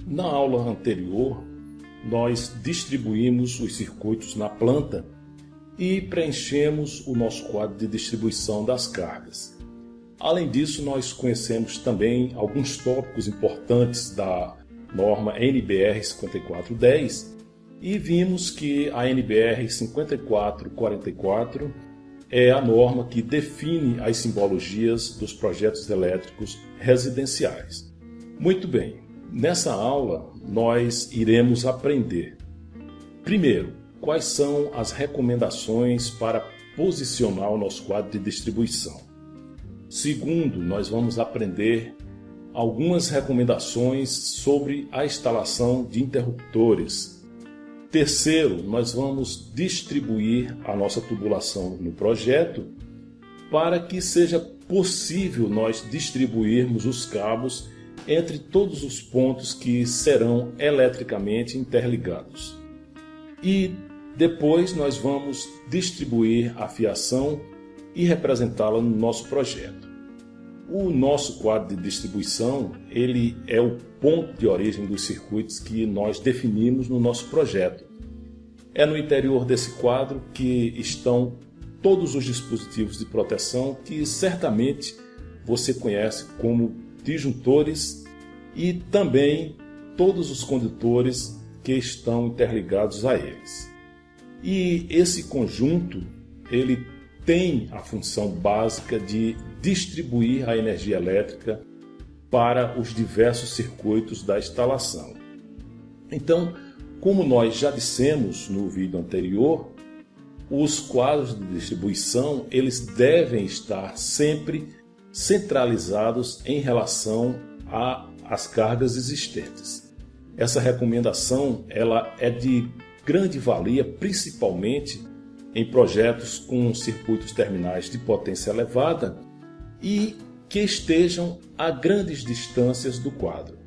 Na aula anterior, nós distribuímos os circuitos na planta e preenchemos o nosso quadro de distribuição das cargas. Além disso, nós conhecemos também alguns tópicos importantes da norma NBR 5410 e vimos que a NBR 5444 é a norma que define as simbologias dos projetos elétricos residenciais. Muito bem, nessa aula nós iremos aprender, primeiro, quais são as recomendações para posicionar o nosso quadro de distribuição. Segundo, nós vamos aprender algumas recomendações sobre a instalação de interruptores. Terceiro, nós vamos distribuir a nossa tubulação no projeto para que seja possível nós distribuirmos os cabos entre todos os pontos que serão eletricamente interligados. E depois nós vamos distribuir a fiação e representá-la no nosso projeto. O nosso quadro de distribuição, ele é o ponto de origem dos circuitos que nós definimos no nosso projeto. É no interior desse quadro que estão todos os dispositivos de proteção que certamente você conhece como disjuntores e também todos os condutores que estão interligados a eles. E esse conjunto, ele tem a função básica de distribuir a energia elétrica para os diversos circuitos da instalação. Então, como nós já dissemos no vídeo anterior, os quadros de distribuição eles devem estar sempre centralizados em relação às cargas existentes. Essa recomendação ela é de grande valia, principalmente em projetos com circuitos terminais de potência elevada e que estejam a grandes distâncias do quadro,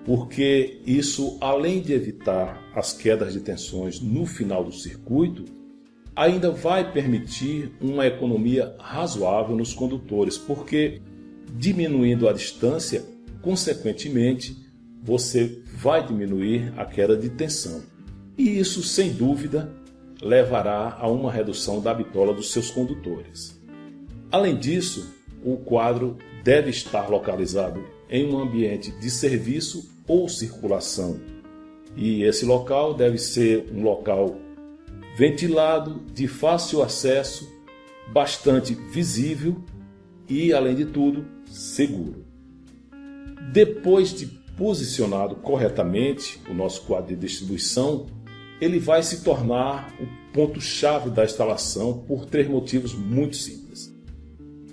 porque isso, além de evitar as quedas de tensões no final do circuito, ainda vai permitir uma economia razoável nos condutores, porque diminuindo a distância, consequentemente, você vai diminuir a queda de tensão. E isso, sem dúvida, levará a uma redução da bitola dos seus condutores. Além disso, o quadro deve estar localizado em um ambiente de serviço ou circulação. E esse local deve ser um local ventilado, de fácil acesso, bastante visível e, além de tudo, seguro. Depois de posicionado corretamente o nosso quadro de distribuição, ele vai se tornar o ponto-chave da instalação por três motivos muito simples.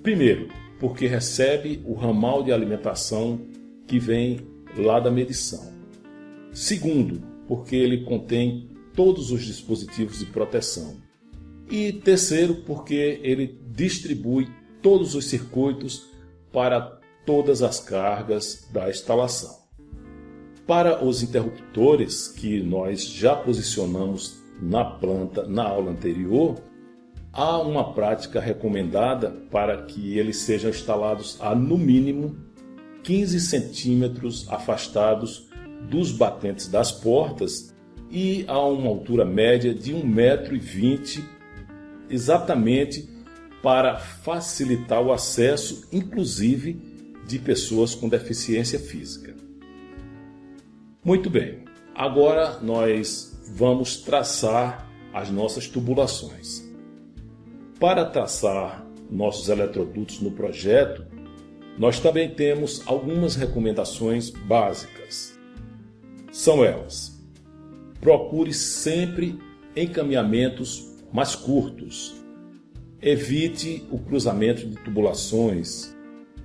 Primeiro, porque recebe o ramal de alimentação que vem lá da medição. Segundo, porque ele contém todos os dispositivos de proteção. E terceiro, porque ele distribui todos os circuitos para todas as cargas da instalação. Para os interruptores que nós já posicionamos na planta na aula anterior, há uma prática recomendada para que eles sejam instalados a no mínimo 15 centímetros afastados dos batentes das portas e a uma altura média de 1,20 m, exatamente para facilitar o acesso, inclusive, de pessoas com deficiência física. Muito bem, agora nós vamos traçar as nossas tubulações. Para traçar nossos eletrodutos no projeto, nós também temos algumas recomendações básicas. São elas: procure sempre encaminhamentos mais curtos. Evite o cruzamento de tubulações.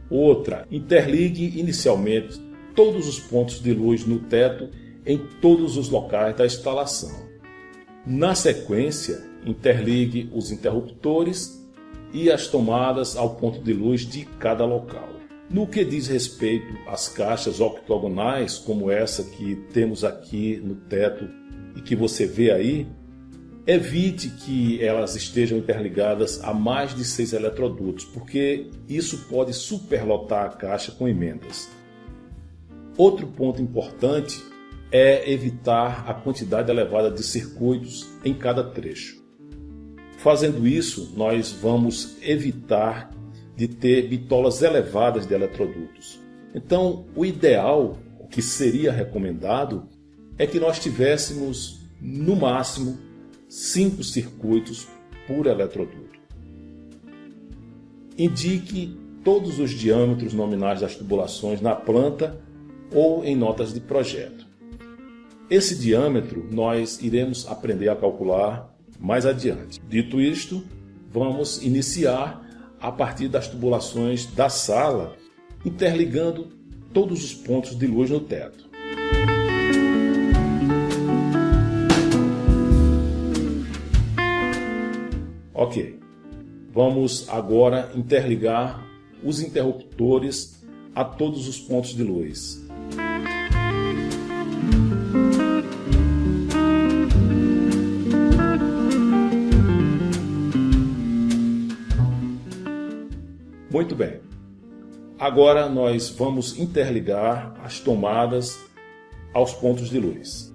Outra, interligue inicialmente todos os pontos de luz no teto em todos os locais da instalação. Na sequência, interligue os interruptores e as tomadas ao ponto de luz de cada local. No que diz respeito às caixas octogonais, como essa que temos aqui no teto e que você vê aí, Evite que elas estejam interligadas a mais de 6 eletrodutos, porque isso pode superlotar a caixa com emendas. Outro ponto importante é evitar a quantidade elevada de circuitos em cada trecho. Fazendo isso, nós vamos evitar de ter bitolas elevadas de eletrodutos. Então, o ideal, o que seria recomendado, é que nós tivéssemos, no máximo, 5 circuitos por eletroduto. Indique todos os diâmetros nominais das tubulações na planta ou em notas de projeto. Esse diâmetro nós iremos aprender a calcular mais adiante. Dito isto, vamos iniciar a partir das tubulações da sala, interligando todos os pontos de luz no teto. Ok, vamos agora interligar os interruptores a todos os pontos de luz. Muito bem, agora nós vamos interligar as tomadas aos pontos de luz.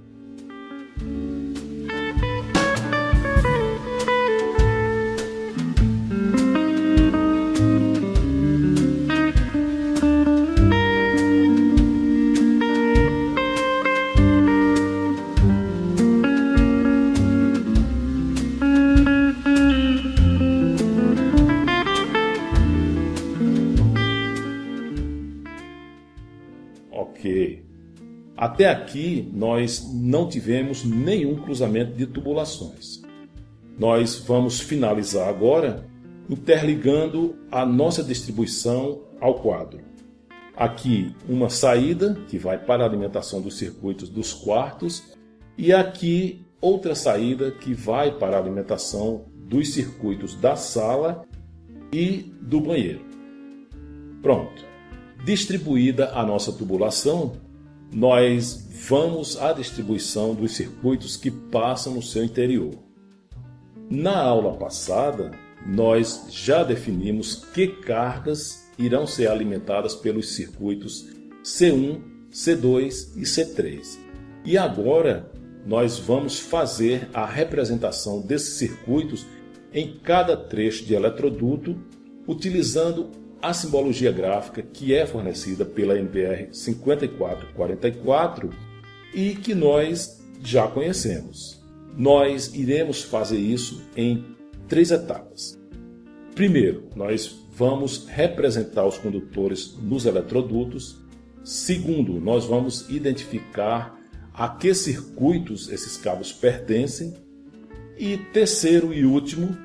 Ok. Até aqui nós não tivemos nenhum cruzamento de tubulações. Nós vamos finalizar agora interligando a nossa distribuição ao quadro. Aqui uma saída que vai para a alimentação dos circuitos dos quartos e aqui outra saída que vai para a alimentação dos circuitos da sala e do banheiro. Pronto. Distribuída a nossa tubulação, nós vamos à distribuição dos circuitos que passam no seu interior. Na aula passada, nós já definimos que cargas irão ser alimentadas pelos circuitos C1, C2 e C3. E agora nós vamos fazer a representação desses circuitos em cada trecho de eletroduto, utilizando a simbologia gráfica que é fornecida pela NBR 5444 e que nós já conhecemos. Nós iremos fazer isso em 3 etapas. Primeiro, nós vamos representar os condutores nos eletrodutos. Segundo, nós vamos identificar a que circuitos esses cabos pertencem. E terceiro e último,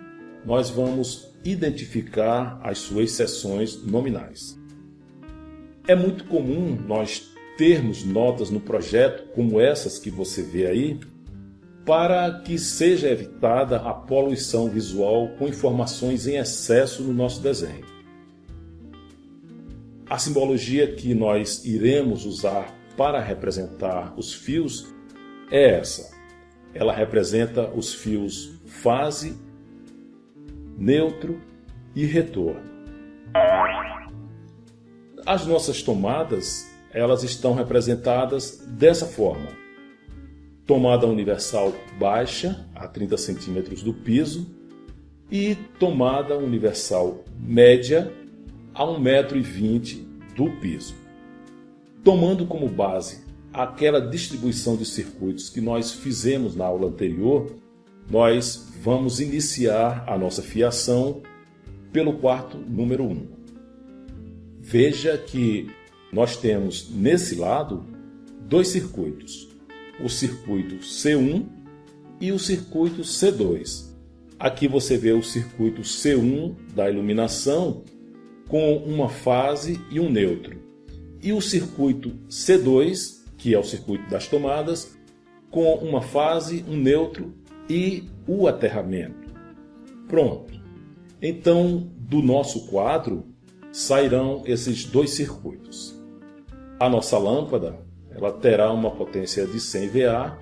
nós vamos identificar as suas seções nominais. É muito comum nós termos notas no projeto como essas que você vê aí, para que seja evitada a poluição visual com informações em excesso no nosso desenho. A simbologia que nós iremos usar para representar os fios é essa. Ela representa os fios fase, neutro e retorno. As nossas tomadas, elas estão representadas dessa forma. Tomada universal baixa, a 30 centímetros do piso, e tomada universal média, a 1,20 m do piso. Tomando como base aquela distribuição de circuitos que nós fizemos na aula anterior, nós vamos iniciar a nossa fiação pelo quarto número 1. Veja que nós temos nesse lado 2 circuitos, o circuito C1 e o circuito C2. Aqui você vê o circuito C1 da iluminação com uma fase e um neutro, e o circuito C2, que é o circuito das tomadas, com uma fase, um neutro e o aterramento. Pronto. Então, do nosso quadro, sairão esses 2 circuitos. A nossa lâmpada, ela terá uma potência de 100 VA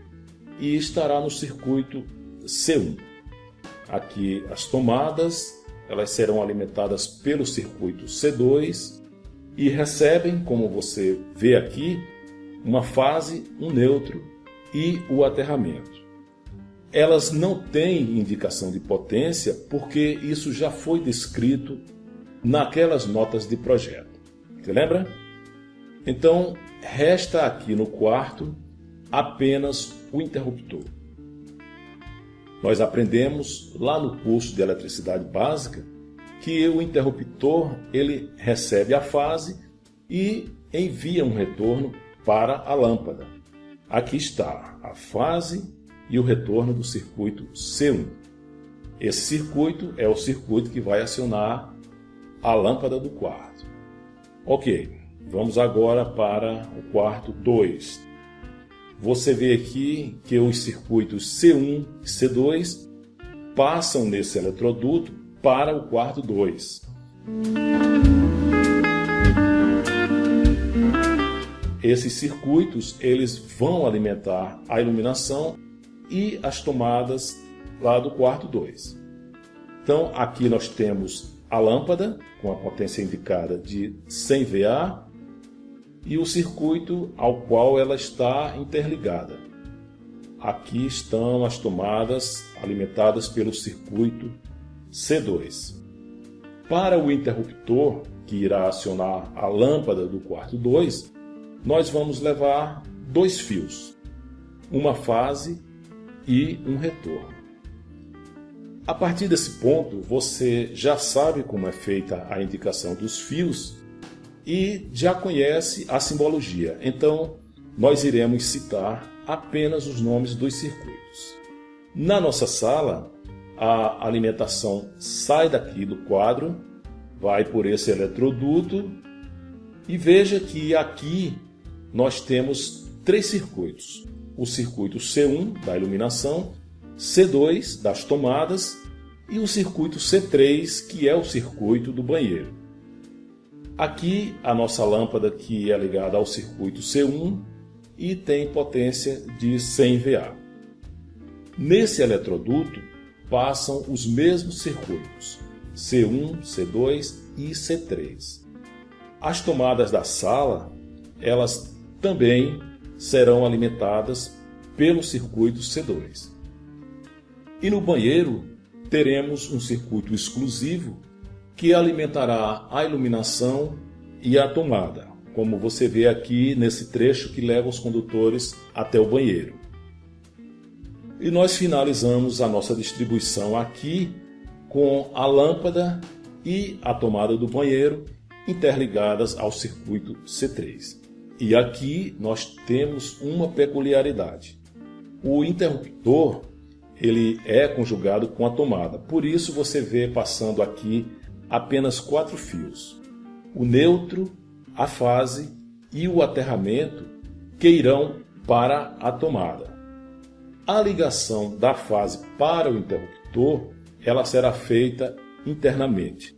e estará no circuito C1. Aqui as tomadas, elas serão alimentadas pelo circuito C2 e recebem, como você vê aqui, uma fase, um neutro e o aterramento. Elas não têm indicação de potência porque isso já foi descrito naquelas notas de projeto. Você lembra? Então, resta aqui no quarto apenas o interruptor. Nós aprendemos lá no curso de eletricidade básica que o interruptor ele recebe a fase e envia um retorno para a lâmpada. Aqui está a fase e o retorno do circuito C1. Esse circuito é o circuito que vai acionar a lâmpada do quarto. Ok, vamos agora para o quarto 2. Você vê aqui que os circuitos C1 e C2 passam nesse eletroduto para o quarto 2. Esses circuitos eles vão alimentar a iluminação e as tomadas lá do quarto 2. Então aqui nós temos a lâmpada com a potência indicada de 100 VA e o circuito ao qual ela está interligada. Aqui estão as tomadas alimentadas pelo circuito C2. Para o interruptor que irá acionar a lâmpada do quarto 2, nós vamos levar 2 fios, uma fase e um retorno. A partir desse ponto, você já sabe como é feita a indicação dos fios e já conhece a simbologia. Então, nós iremos citar apenas os nomes dos circuitos. Na nossa sala, a alimentação sai daqui do quadro, vai por esse eletroduto e veja que aqui nós temos 3 circuitos. O circuito C1 da iluminação, C2 das tomadas e o circuito C3, que é o circuito do banheiro. Aqui a nossa lâmpada que é ligada ao circuito C1 e tem potência de 100 VA. Nesse eletroduto passam os mesmos circuitos, C1, C2 e C3. As tomadas da sala, elas também serão alimentadas pelo circuito C2. E no banheiro teremos um circuito exclusivo que alimentará a iluminação e a tomada, como você vê aqui nesse trecho que leva os condutores até o banheiro. E nós finalizamos a nossa distribuição aqui com a lâmpada e a tomada do banheiro interligadas ao circuito C3. E aqui nós temos uma peculiaridade. O interruptor ele é conjugado com a tomada, por isso você vê passando aqui apenas 4 fios. O neutro, a fase e o aterramento que irão para a tomada. A ligação da fase para o interruptor ela será feita internamente.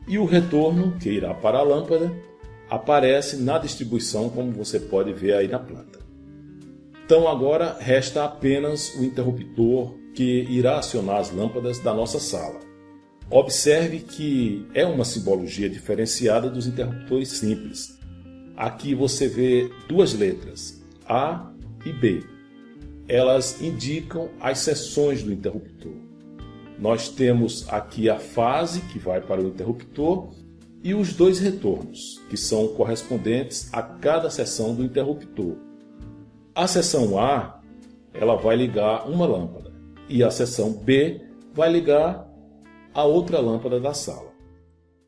E o retorno, que irá para a lâmpada, aparece na distribuição, como você pode ver aí na planta. Então agora resta apenas o interruptor que irá acionar as lâmpadas da nossa sala. Observe que é uma simbologia diferenciada dos interruptores simples. Aqui você vê 2 letras, A e B. Elas indicam as seções do interruptor. Nós temos aqui a fase que vai para o interruptor e os 2 retornos, que são correspondentes a cada seção do interruptor. A seção A, ela vai ligar uma lâmpada e a seção B vai ligar a outra lâmpada da sala.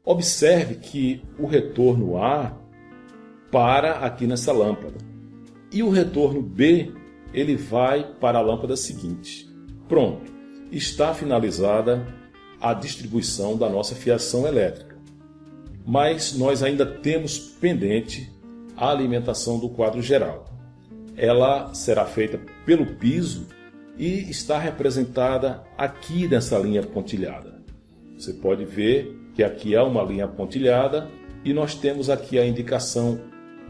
Observe que o retorno A para aqui nessa lâmpada e o retorno B ele vai para a lâmpada seguinte. Pronto, está finalizada a distribuição da nossa fiação elétrica. Mas nós ainda temos pendente a alimentação do quadro geral. Ela será feita pelo piso e está representada aqui nessa linha pontilhada. Você pode ver que aqui há uma linha pontilhada e nós temos aqui a indicação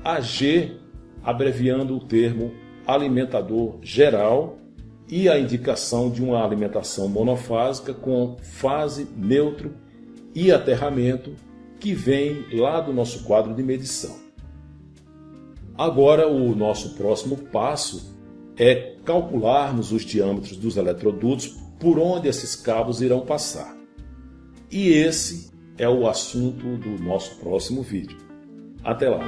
AG, abreviando o termo alimentador geral, e a indicação de uma alimentação monofásica com fase, neutro e aterramento que vem lá do nosso quadro de medição. Agora, o nosso próximo passo é calcularmos os diâmetros dos eletrodutos por onde esses cabos irão passar. E esse é o assunto do nosso próximo vídeo. Até lá!